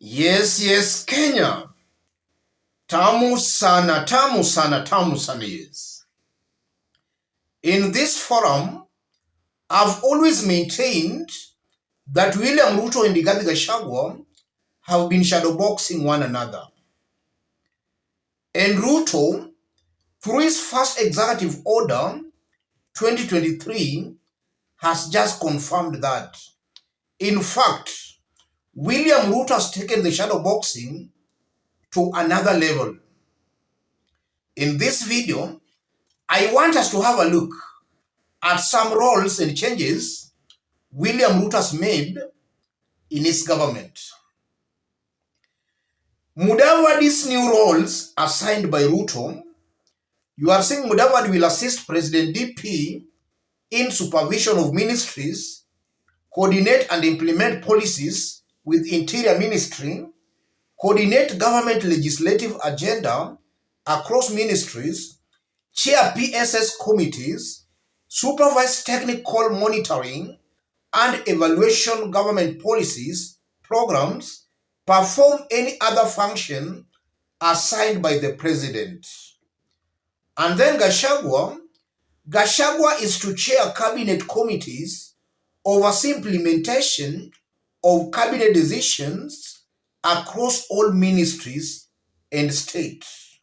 Yes, Kenya. Tamu sana, tamu sana, tamu sana, yes. In this forum, I've always maintained that William Ruto and Rigathi Gachagua have been shadowboxing one another. And Ruto, through his first executive order, 2023, has just confirmed that. In fact, William Ruto has taken the shadowboxing to another level. In this video, I want us to have a look at some roles and changes William Ruto has made in his government. Mudavadi's new roles assigned by Ruto. You are saying Mudavadi will assist President DP in supervision of ministries, coordinate and implement policies with Interior Ministry, coordinate government legislative agenda across ministries, chair PSS committees, supervise technical monitoring and evaluation government policies, programs, perform any other function assigned by the president. And then Gachagua is to chair cabinet committees, oversee implementation of cabinet decisions across all ministries and states.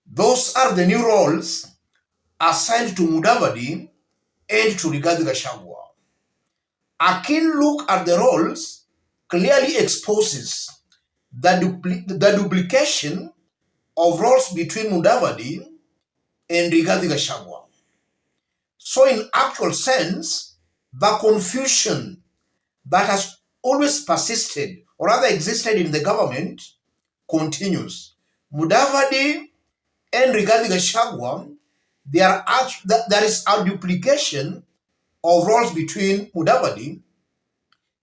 Those are the new roles assigned to Mudavadi and to Rigathi Gachagua. A keen look at the roles clearly exposes the duplication of roles between Mudavadi and Rigathi Gachagua. So in actual sense, the confusion that has always persisted or rather existed in the government continues. Mudavadi and Rigathi Gachagua, there is a duplication of roles between Mudavadi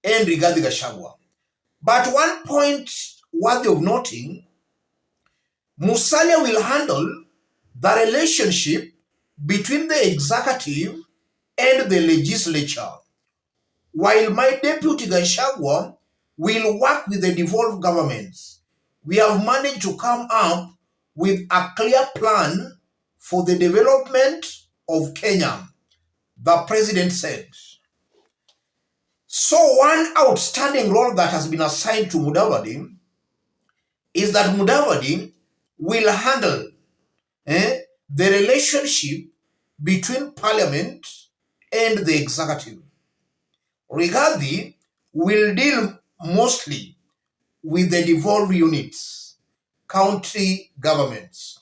and Rigathi Gachagua. But one point worthy of noting, Musalia will handle the relationship between the executive and the legislature, while my deputy Gachagua will work with the devolved governments. We have managed to come up with a clear plan for the development of Kenya, the president said. So one outstanding role that has been assigned to Mudavadi is that Mudavadi will handle the relationship between parliament and the executive. Rigathi will deal mostly with the devolved units, county governments.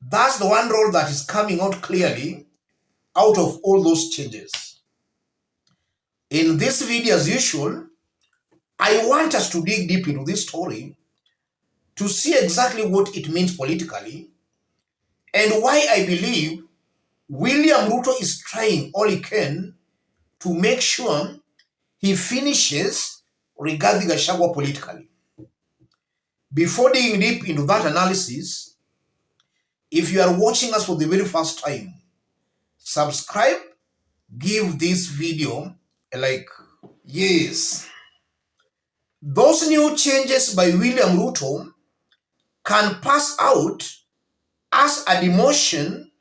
That's the one role that is coming out clearly out of all those changes. In this video, as usual, I want us to dig deep into this story to see exactly what it means politically and why I believe William Ruto is trying all he can to make sure he finishes Rigathi Gachagua politically. Before digging deep into that analysis, if you are watching us for the very first time, subscribe, give this video a like. Yes. Those new changes by William Ruto can pass out as a demotion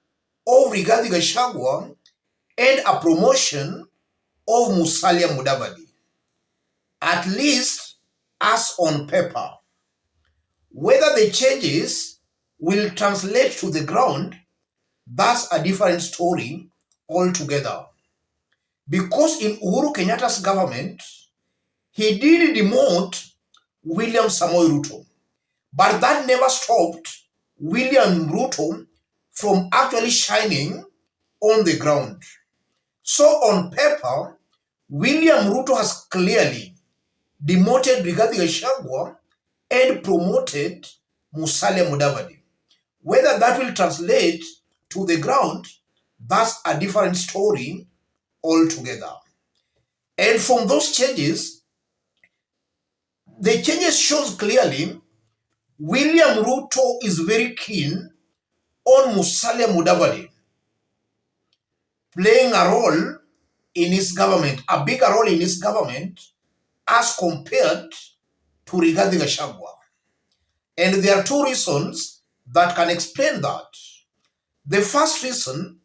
of Rigathi Gachagua and a promotion of Musalia Mudavadi, at least as on paper. Whether the changes will translate to the ground, that's a different story altogether. Because in Uhuru Kenyatta's government, he did demote William Samoei Ruto, but that never stopped William Ruto from actually shining on the ground. So on paper, William Ruto has clearly demoted Rigathi Gachagua and promoted Musalia Mudavadi. Whether that will translate to the ground, that's a different story altogether. And from those changes, the changes shows clearly William Ruto is very keen on Musalia Mudavadi playing a role in his government, a bigger role in his government as compared to Rigathi Gachagua. And there are two reasons that can explain that. The first reason,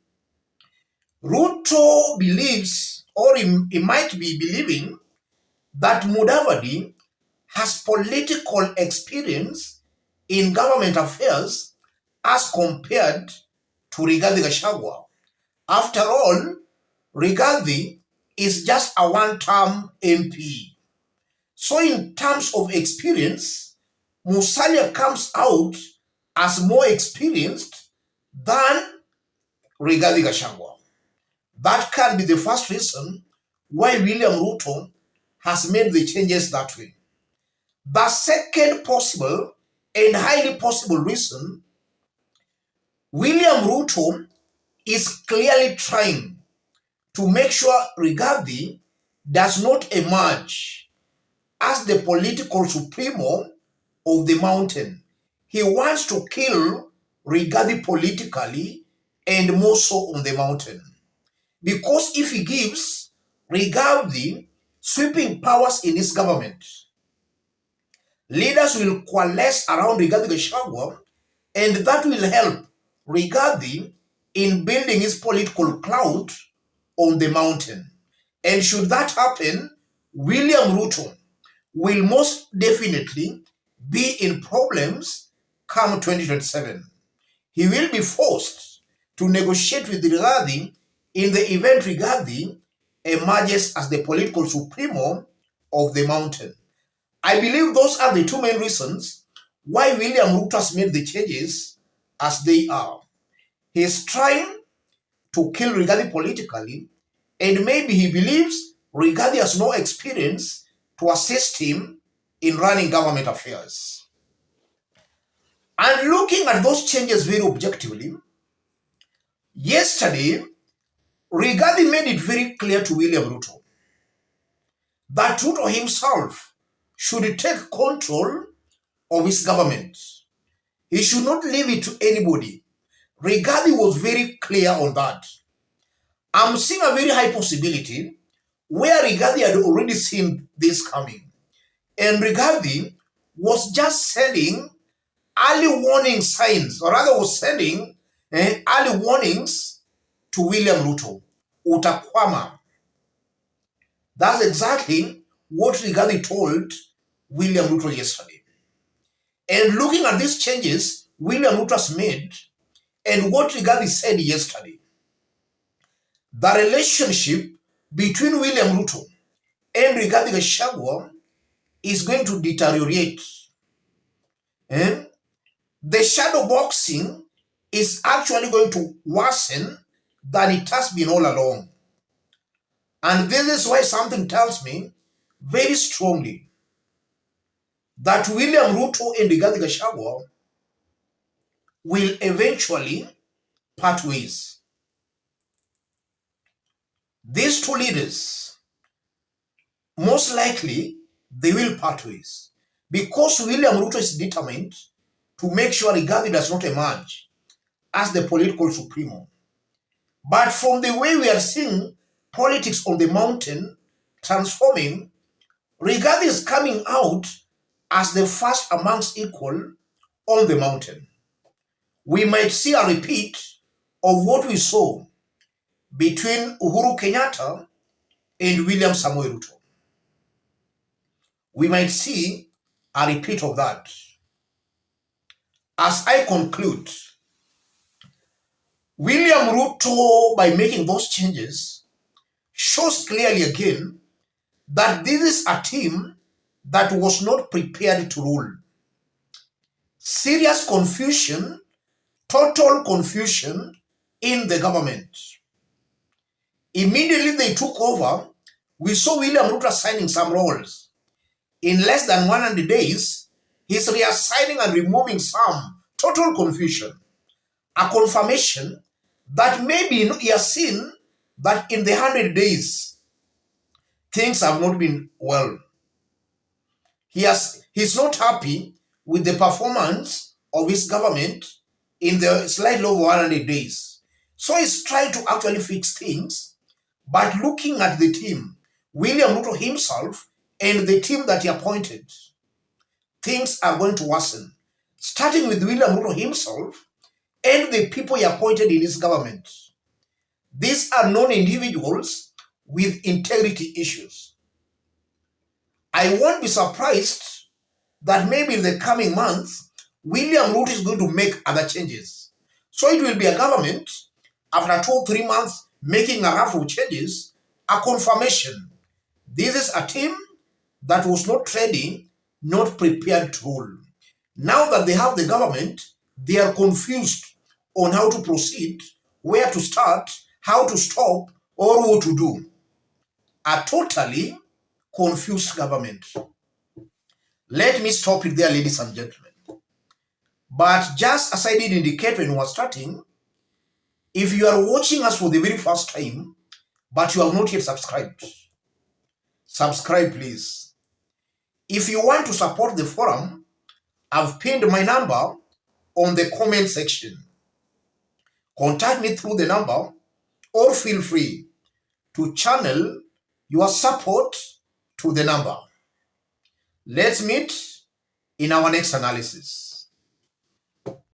Ruto believes, or he might be believing, that Mudavadi has political experience in government affairs as compared to Rigathi Gachagua. After all, Rigathi is just a one-term MP. So in terms of experience, Musalia comes out as more experienced than Rigathi Gachagua. That can be the first reason why William Ruto has made the changes that way. The second possible and highly possible reason, William Ruto is clearly trying to make sure Rigathi does not emerge as the political supremo of the mountain. He wants to kill Rigathi politically and more so on the mountain. Because if he gives Rigathi sweeping powers in his government, leaders will coalesce around Rigathi Gachagua, and that will help Rigathi in building his political clout on the mountain. And should that happen, William Ruto will most definitely be in problems come 2027. He will be forced to negotiate with Rigathi in the event Rigathi emerges as the political supremo of the mountain. I believe those are the two main reasons why William Ruto has made the changes as they are. He is trying to kill Rigathi politically, and maybe he believes Rigathi has no experience to assist him in running government affairs. And looking at those changes very objectively, yesterday, Rigathi made it very clear to William Ruto that Ruto himself should take control of his government. He should not leave it to anybody. Rigathi was very clear on that. I'm seeing a very high possibility where Rigathi had already seen this coming. And Rigathi was just sending early warning signs, or rather was sending early warnings to William Ruto. Utakwama. That's exactly what Rigathi told William Ruto yesterday. And looking at these changes William Ruto has made and what Rigathi said yesterday, the relationship between William Ruto and Rigathi Gachagua is going to deteriorate. And the shadow boxing is actually going to worsen than it has been all along. And this is why something tells me very strongly that William Ruto and Rigathi Gachagua will eventually part ways. These two leaders, most likely, they will part ways because William Ruto is determined to make sure Rigathi does not emerge as the political supremo. But from the way we are seeing politics on the mountain transforming, Rigathi is coming out as the first amongst equal on the mountain. We might see a repeat of what we saw between Uhuru Kenyatta and William Samoei Ruto. We might see a repeat of that. As I conclude, William Ruto, by making those changes, shows clearly again that this is a team that was not prepared to rule. Serious confusion, total confusion in the government. Immediately they took over, we saw William Ruto signing some roles. In less than 100 days, he's reassigning and removing some. Total confusion. A confirmation that maybe he has seen that in the 100 days, things have not been well. He's not happy with the performance of his government in the slightly over 100 days. So he's trying to actually fix things, but looking at the team, William Ruto himself and the team that he appointed, things are going to worsen, starting with William Ruto himself and the people he appointed in his government. These are known individuals with integrity issues. I won't be surprised that maybe in the coming months, William Ruto is going to make other changes. So it will be a government, after 2 or 3 months, making a raft of changes, a confirmation. This is a team that was not ready, not prepared to rule. Now that they have the government, they are confused on how to proceed, where to start, how to stop, or what to do. A totally confused government. Let me stop it there, ladies and gentlemen. But just as I did indicate when we were starting, if you are watching us for the very first time, but you have not yet subscribed, subscribe please. If you want to support the forum, I've pinned my number on the comment section. Contact me through the number or feel free to channel your support to the number. Let's meet in our next analysis.